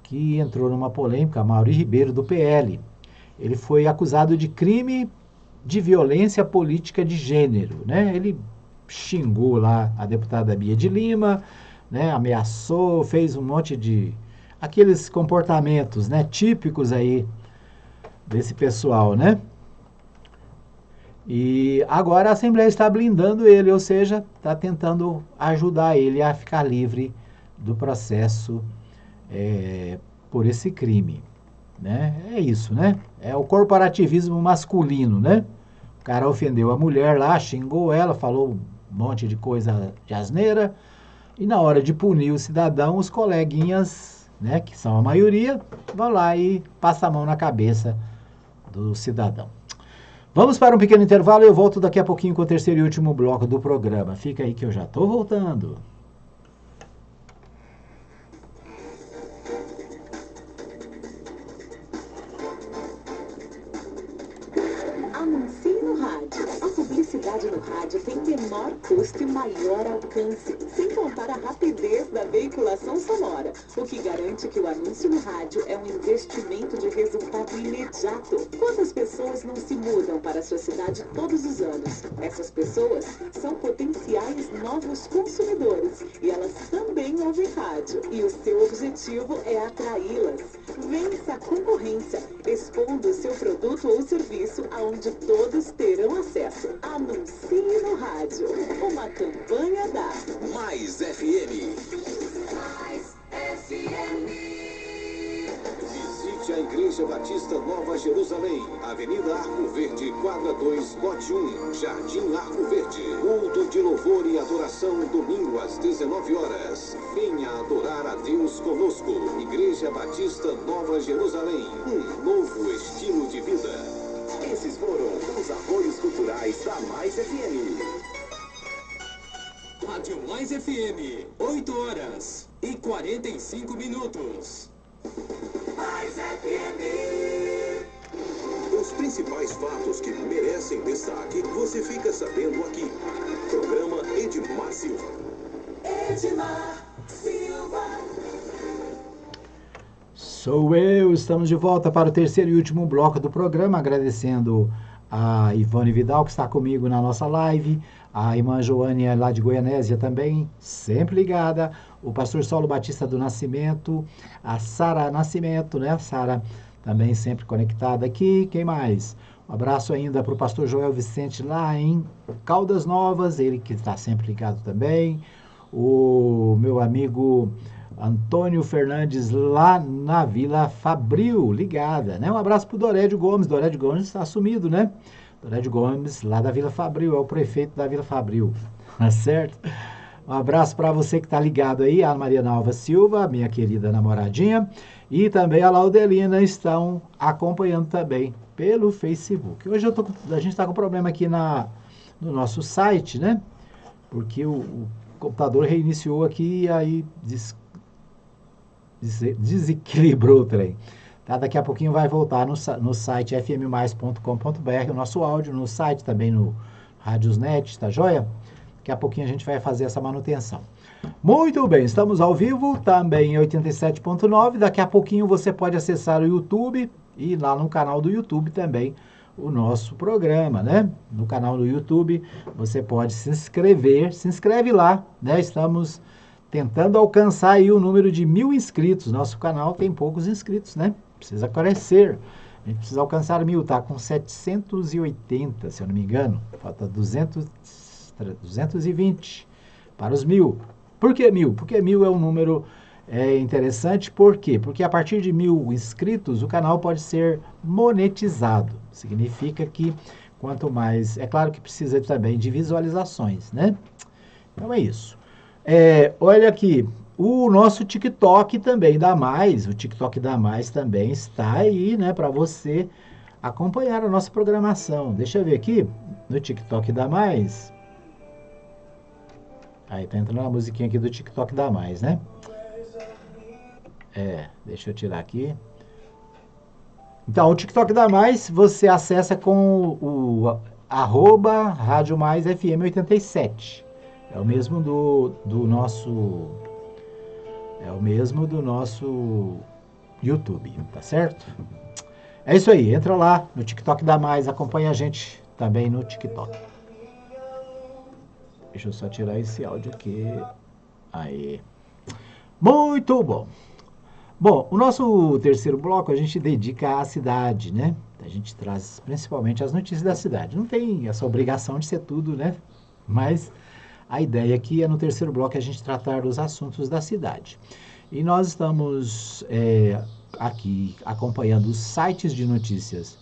A: que entrou numa polêmica, Amauri Ribeiro, do PL. Ele foi acusado de crime de violência política de gênero, né? Ele xingou lá a deputada Bia de Lima, né, ameaçou, fez um monte de aqueles comportamentos, né, típicos aí desse pessoal, né? E agora a Assembleia está blindando ele, ou seja, está tentando ajudar ele a ficar livre do processo por esse crime, né? É isso, né? É o corporativismo masculino, né? O cara ofendeu a mulher lá, xingou ela, falou um monte de coisa de asneira, e na hora de punir o cidadão, os coleguinhas, né, que são a maioria, vão lá e passam a mão na cabeça do cidadão. Vamos para um pequeno intervalo e eu volto daqui a pouquinho com o terceiro e último bloco do programa. Fica aí que eu já estou voltando.
D: Anuncie no rádio. A publicidade no rádio tem menor custo e maior alcance, sem contar a rapidez da veiculação sonora, o que garante que o anúncio no rádio é um investimento de resultado imediato. Quantas pessoas não se mudam para a sua cidade todos os anos? Essas pessoas são potenciais novos consumidores e elas também ouvem rádio. E o seu objetivo é atraí-las. Vença a concorrência, expondo o seu produto ou serviço aonde todos terão acesso. Anuncie no rádio. Uma campanha da
E: Mais FM.
F: Mais FM.
E: Visite a Igreja Batista Nova Jerusalém, Avenida Arco Verde, quadra 2, lote 1, Jardim Arco Verde. Culto de louvor e adoração, domingo às 19 horas. Venha adorar a Deus conosco. Igreja Batista Nova Jerusalém, um novo estilo de vida. Esses foram os apoios culturais da Mais FM.
G: Rádio Mais FM, 8 horas e 45 minutos.
F: Mais FM.
E: fatos que merecem destaque, você fica sabendo aqui. Programa Edmar Silva.
D: Edmar Silva.
A: Sou eu, estamos de volta para o terceiro e último bloco do programa, agradecendo a Ivone Vidal, que está comigo na nossa live, a irmã Joânia lá de Goianésia também, sempre ligada, o pastor Saulo Batista do Nascimento, a Sara Nascimento, né? A Sara também sempre conectada aqui, quem mais? Um abraço ainda para o pastor Joel Vicente lá em Caldas Novas, ele que está sempre ligado também, o meu amigo Antônio Fernandes lá na Vila Fabril, ligada, né? Um abraço pro Dorédio Gomes está sumido, né? Dorédio Gomes, lá da Vila Fabril, é o prefeito da Vila Fabril, tá certo? Um abraço para você que tá ligado aí, a Maria Nalva Silva, minha querida namoradinha, e também a Laudelina estão acompanhando também pelo Facebook. Hoje a gente tá com problema aqui no nosso site, né? Porque o computador reiniciou aqui e aí desequilibrou o trem. Tá? Daqui a pouquinho vai voltar no site fmmais.com.br, o nosso áudio, no site também no Radiosnet, tá joia? Daqui a pouquinho a gente vai fazer essa manutenção. Muito bem, estamos ao vivo, também em 87.9, daqui a pouquinho você pode acessar o YouTube e lá no canal do YouTube também o nosso programa, né? No canal do YouTube você pode se inscreve lá, né? Estamos tentando alcançar aí o número de 1.000 inscritos. Nosso canal tem poucos inscritos, né? Precisa crescer. A gente precisa alcançar 1.000, tá com 780, se eu não me engano. Falta 220 para os 1.000. Por que 1.000? Porque 1.000 é um número interessante. Por quê? Porque a partir de 1.000 inscritos, o canal pode ser monetizado. Significa que quanto mais... É claro que precisa também de visualizações, né? Então é isso. Olha aqui, o nosso TikTok também dá mais, o TikTok dá mais também está aí, né, para você acompanhar a nossa programação. Deixa eu ver aqui, no TikTok dá mais. Aí tá entrando a musiquinha aqui do TikTok dá mais, né? Deixa eu tirar aqui. Então, o TikTok dá mais, você acessa com o @Rádio Mais FM 87. É o mesmo do nosso YouTube, tá certo? É isso aí, entra lá no TikTok dá mais, acompanha a gente também no TikTok. Deixa eu só tirar esse áudio aqui. Aí. Muito bom. Bom, o nosso terceiro bloco a gente dedica à cidade, né? A gente traz principalmente as notícias da cidade. Não tem essa obrigação de ser tudo, né? Mas a ideia aqui é no terceiro bloco a gente tratar dos assuntos da cidade. E nós estamos aqui acompanhando os sites de notícias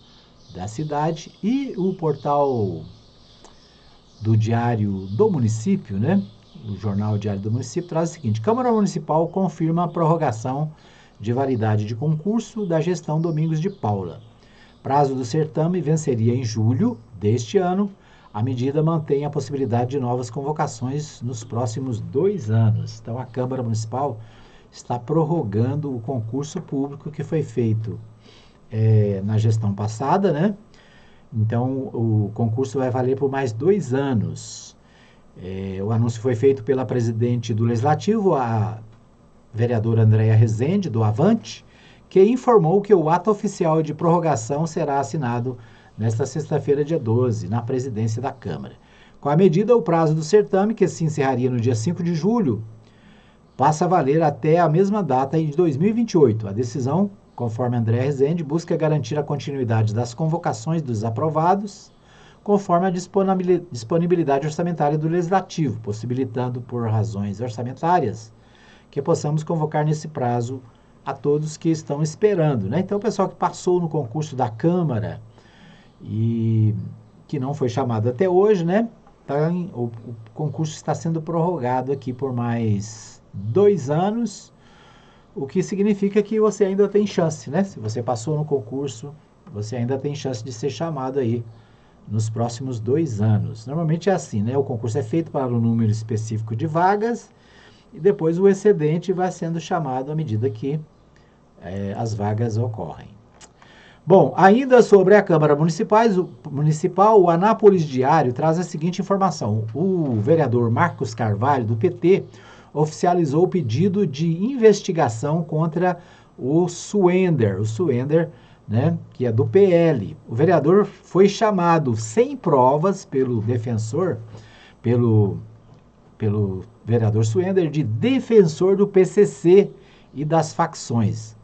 A: da cidade e o portal do Diário do Município, né? O jornal Diário do Município traz o seguinte: Câmara Municipal confirma a prorrogação de validade de concurso da gestão Domingos de Paula. Prazo do certame venceria em julho deste ano. A medida mantém a possibilidade de novas convocações nos próximos 2 anos. Então, a Câmara Municipal está prorrogando o concurso público que foi feito na gestão passada, né? Então, o concurso vai valer por mais 2 anos. O anúncio foi feito pela presidente do Legislativo, a vereadora Andréia Rezende, do Avante, que informou que o ato oficial de prorrogação será assinado nesta sexta-feira, dia 12, na presidência da Câmara. Com a medida, o prazo do certame, que se encerraria no dia 5 de julho, passa a valer até a mesma data de 2028. A decisão, conforme André Rezende, busca garantir a continuidade das convocações dos aprovados, conforme a disponibilidade orçamentária do Legislativo, possibilitando, por razões orçamentárias, que possamos convocar nesse prazo a todos que estão esperando, né? Então, o pessoal que passou no concurso da Câmara e que não foi chamado até hoje, né? O concurso está sendo prorrogado aqui por mais 2 anos, o que significa que você ainda tem chance, né? Se você passou no concurso, você ainda tem chance de ser chamado aí nos próximos 2 anos. Normalmente é assim, né? O concurso é feito para um número específico de vagas e depois o excedente vai sendo chamado à medida que as vagas ocorrem. Bom, ainda sobre a Câmara Municipal, o Anápolis Diário traz a seguinte informação. O vereador Marcos Carvalho, do PT, oficializou o pedido de investigação contra o Suender, né, que é do PL. O vereador foi chamado sem provas pelo defensor, pelo vereador Suender, de defensor do PCC e das facções.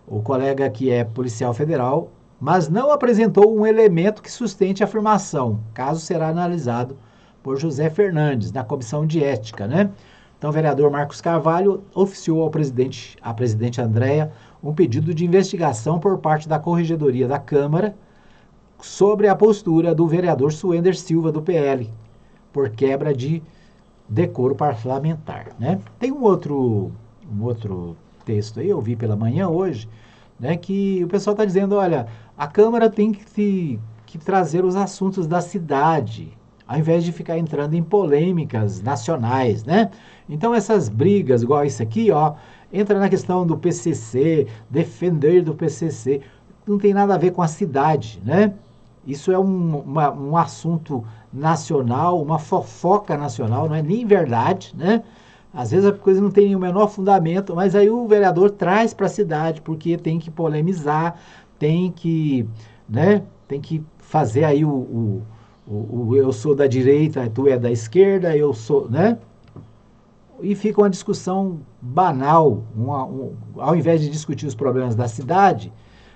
A: O colega que é policial federal, mas não apresentou um elemento que sustente a afirmação. O caso será analisado por José Fernandes, na comissão de ética, né? Então, o vereador Marcos Carvalho oficiou à presidente Andréa, um pedido de investigação por parte da Corregedoria da Câmara sobre a postura do vereador Suender Silva, do PL, por quebra de decoro parlamentar, né? Tem um outro texto aí, eu vi pela manhã hoje, né, que o pessoal está dizendo, olha, a Câmara tem que trazer os assuntos da cidade, ao invés de ficar entrando em polêmicas nacionais, né? Então essas brigas, igual isso aqui, ó, entra na questão do PCC, defender do PCC, não tem nada a ver com a cidade, né? Isso é um assunto nacional, uma fofoca nacional, não é nem verdade, né? Às vezes a coisa não tem o menor fundamento, mas aí o vereador traz para a cidade, porque tem que polemizar, tem que, né, tem que fazer aí eu sou da direita, tu é da esquerda, eu sou, né? E fica uma discussão banal, ao invés de discutir os problemas da cidade,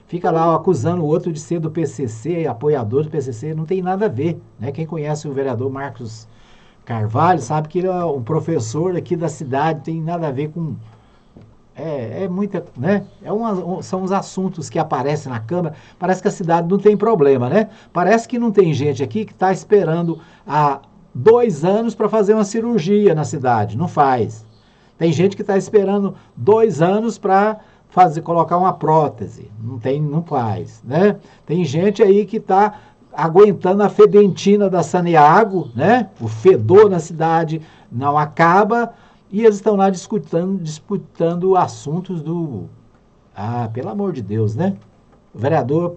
A: fica lá acusando o outro de ser do PCC, apoiador do PCC, não tem nada a ver, né? Quem conhece o vereador Marcos Carvalho sabe que ele é um professor aqui da cidade, tem nada a ver com... muita, né? São os assuntos que aparecem na Câmara, parece que a cidade não tem problema, né? Parece que não tem gente aqui que está esperando há 2 anos para fazer uma cirurgia na cidade, não faz. Tem gente que está esperando 2 anos para colocar uma prótese, não faz, né? Tem gente aí que está aguentando a fedentina da Saneago, né? O fedor na cidade não acaba, e eles estão lá disputando assuntos pelo amor de Deus, né? O vereador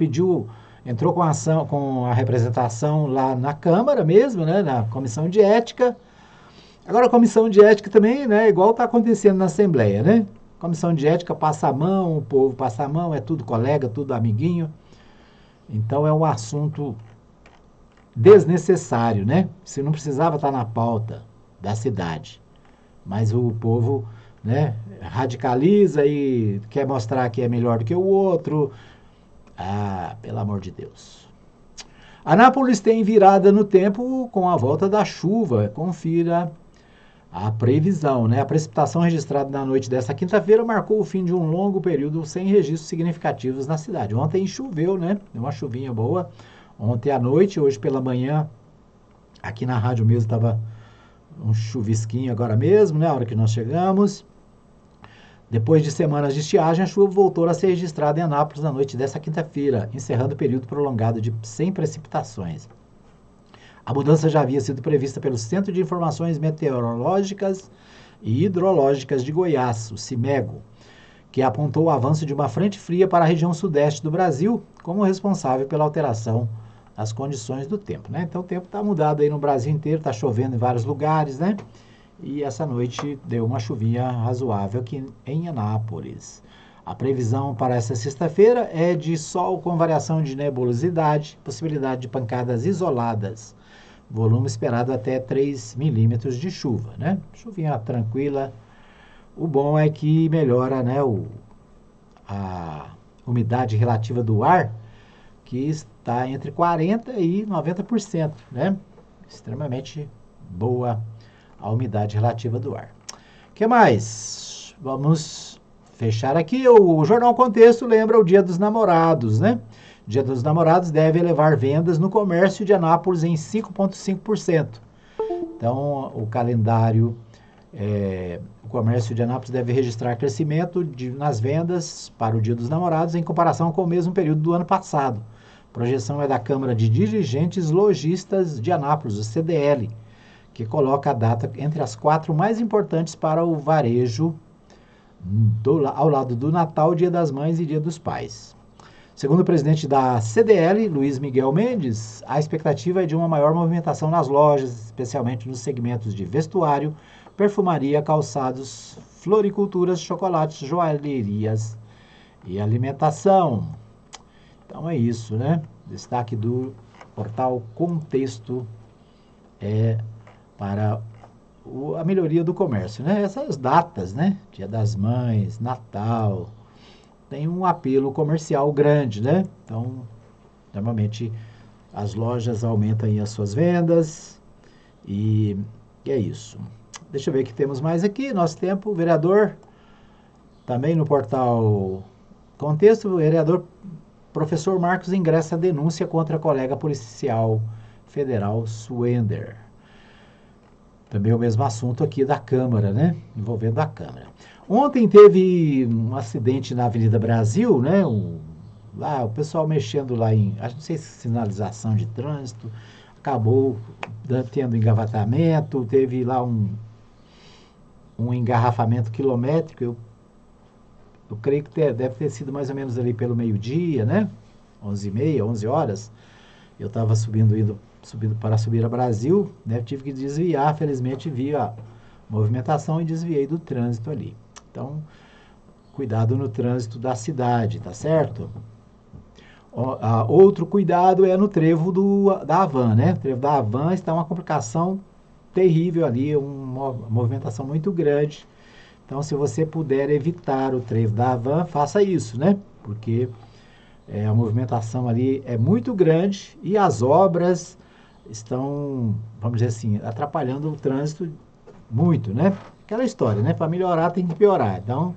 A: entrou com a representação lá na Câmara mesmo, né? Na comissão de ética. Agora a comissão de ética também, né? Igual está acontecendo na Assembleia, né? Comissão de ética passa a mão, o povo passa a mão, é tudo colega, tudo amiguinho. Então é um assunto desnecessário, né? Você não precisava estar na pauta da cidade. Mas o povo, né, radicaliza e quer mostrar que é melhor do que o outro. Pelo amor de Deus. Anápolis tem virada no tempo com a volta da chuva. Confira a previsão, né? A precipitação registrada na noite desta quinta-feira marcou o fim de um longo período sem registros significativos na cidade. Ontem choveu, né? Deu uma chuvinha boa. Ontem à noite, hoje pela manhã, aqui na rádio mesmo estava um chuvisquinho agora mesmo, né? A hora que nós chegamos. Depois de semanas de estiagem, a chuva voltou a ser registrada em Anápolis na noite desta quinta-feira, encerrando o período prolongado sem precipitações. A mudança já havia sido prevista pelo Centro de Informações Meteorológicas e Hidrológicas de Goiás, o CIMEGO, que apontou o avanço de uma frente fria para a região sudeste do Brasil como responsável pela alteração das condições do tempo, né? Então o tempo está mudado aí no Brasil inteiro, está chovendo em vários lugares, né? E essa noite deu uma chuvinha razoável aqui em Anápolis. A previsão para essa sexta-feira é de sol com variação de nebulosidade, possibilidade de pancadas isoladas. Volume esperado até 3 milímetros de chuva, né? Chuvinha tranquila. O bom é que melhora, né, a umidade relativa do ar, que está entre 40% e 90%, né? Extremamente boa a umidade relativa do ar. O que mais? Vamos fechar aqui. O Jornal Contexto lembra o Dia dos Namorados, né? O Dia dos Namorados deve elevar vendas no comércio de Anápolis em 5,5%. Então, o calendário, o comércio de Anápolis deve registrar crescimento nas vendas para o Dia dos Namorados em comparação com o mesmo período do ano passado. A projeção é da Câmara de Dirigentes Lojistas de Anápolis, o CDL, que coloca a data entre as 4 mais importantes para o varejo ao lado do Natal, Dia das Mães e Dia dos Pais. Segundo o presidente da CDL, Luiz Miguel Mendes, a expectativa é de uma maior movimentação nas lojas, especialmente nos segmentos de vestuário, perfumaria, calçados, floriculturas, chocolates, joalherias e alimentação. Então é isso, né? Destaque do portal Contexto para a melhoria do comércio, né? Essas datas, né? Dia das Mães, Natal, tem um apelo comercial grande, né? Então, normalmente as lojas aumentam aí as suas vendas e é isso. Deixa eu ver o que temos mais aqui. Nosso tempo, o vereador, também no portal Contexto, o vereador professor Marcos ingressa denúncia contra a colega policial federal Suender. Também o mesmo assunto aqui da Câmara, né? Envolvendo a Câmara. Ontem teve um acidente na Avenida Brasil, né? Lá o pessoal mexendo lá não sei se sinalização de trânsito, acabou tendo engavatamento, teve lá um engarrafamento quilométrico. Eu creio que deve ter sido mais ou menos ali pelo meio-dia, né? 11h30, 11 horas. Eu estava subindo para subir a Brasil, né? Tive que desviar, felizmente vi a movimentação e desviei do trânsito ali. Então, cuidado no trânsito da cidade, tá certo? Outro cuidado é no trevo da Havan, né? O trevo da Havan está uma complicação terrível ali, uma movimentação muito grande. Então, se você puder evitar o trevo da Havan, faça isso, né? Porque a movimentação ali é muito grande e as obras estão, vamos dizer assim, atrapalhando o trânsito muito, né? Aquela história, né? Para melhorar tem que piorar. Então,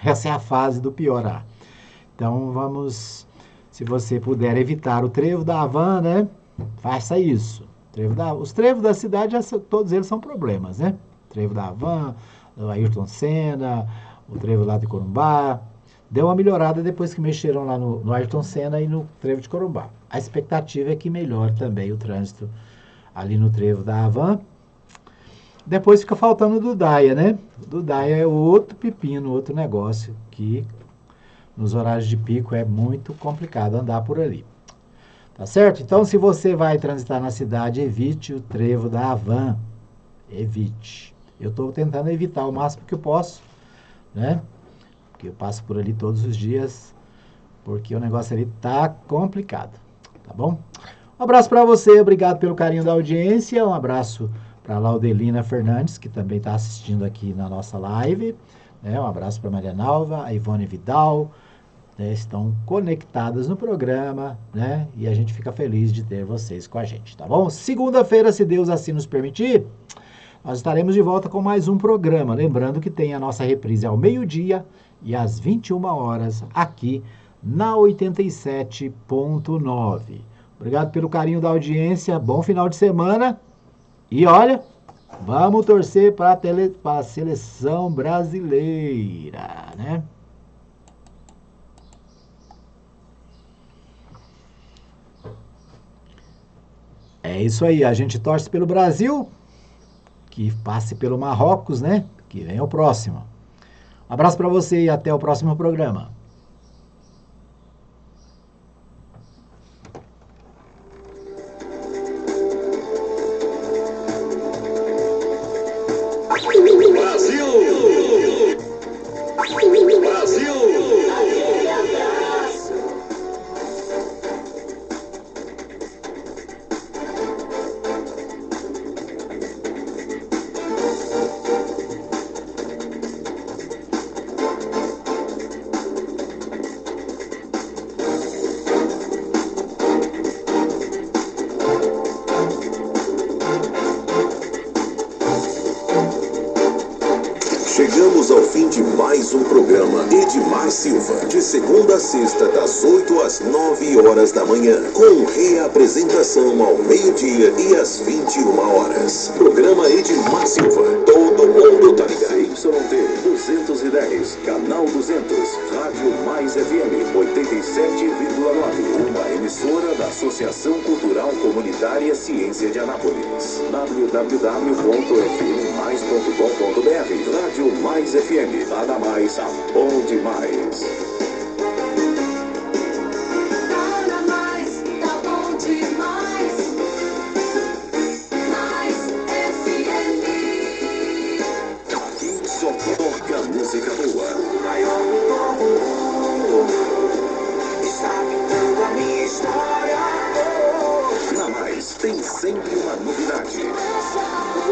A: essa é a fase do piorar. Então, se você puder evitar o trevo da Havan, né? Faça isso. Os trevos da cidade, todos eles são problemas, né? Trevo da Havan, do Ayrton Senna, o trevo lá de Corumbá. Deu uma melhorada depois que mexeram lá no Ayrton Senna e no trevo de Corumbá. A expectativa é que melhore também o trânsito ali no trevo da Havan. Depois fica faltando o do Daia, né? O do Daia é outro pepino, outro negócio que nos horários de pico é muito complicado andar por ali. Tá certo? Então, se você vai transitar na cidade, evite o trevo da Havan. Evite. Eu estou tentando evitar o máximo que eu posso, né? Porque eu passo por ali todos os dias, porque o negócio ali tá complicado, tá bom? Um abraço para você, obrigado pelo carinho da audiência, um abraço para a Laudelina Fernandes, que também está assistindo aqui na nossa live, né? Um abraço para Maria Nalva, a Ivone Vidal, né? Estão conectadas no programa, né? E a gente fica feliz de ter vocês com a gente, tá bom? Segunda-feira, se Deus assim nos permitir, nós estaremos de volta com mais um programa. Lembrando que tem a nossa reprise ao meio-dia e às 21 horas aqui na 87.9. Obrigado pelo carinho da audiência, bom final de semana e olha, vamos torcer para a seleção brasileira, né? É isso aí, a gente torce pelo Brasil, que passe pelo Marrocos, né? Que vem o próximo. Um abraço para você e até o próximo programa.
E: Chegamos ao fim de mais um programa Edmar Silva, de segunda a sexta, das 8 às 9 horas da manhã, com reapresentação ao meio-dia e às 21 horas. Programa Edmar Silva, todo mundo tá ligado. YT 210, canal 200, Rádio Mais FM 87,9, uma emissora da Associação Cultural Comunitária Ciência de Anápolis. www.fmmais.com.br. Rádio Mais FM, nada mais, bom demais. novidade.